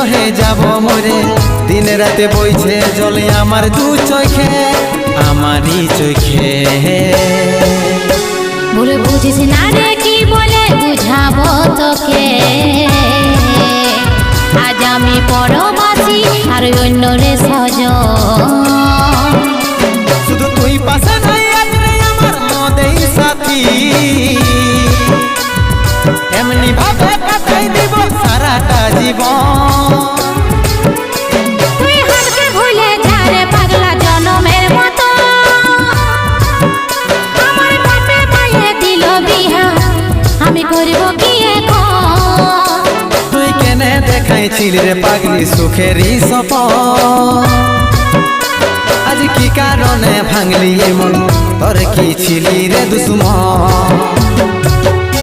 বিরহে যাব মরে দিন রাতে বইছে জলে আমার দু চোখে আমারই চোখে বলে বুঝিস না রে কি বলে বুঝাবো তোকে আজ আমি পরবাসী আর অন্য রে সজন শুধু তুই পাশে নাই আজ রে আমার মদেই সাথী এমনি ভাবে কাটাই দিব সারাটা জীবন তুই হারকে ভুলে যা রে পাগলা জনমের মতো আমার বাপে মায়ে দিল বিহা আমি করব কি এখন তুই কেনে দেখাইছিলি রে পাগলি সুখেরই সপন আজ কি কারণে ভাঙলি মন তোর কি ছিলি রে দুশ্মন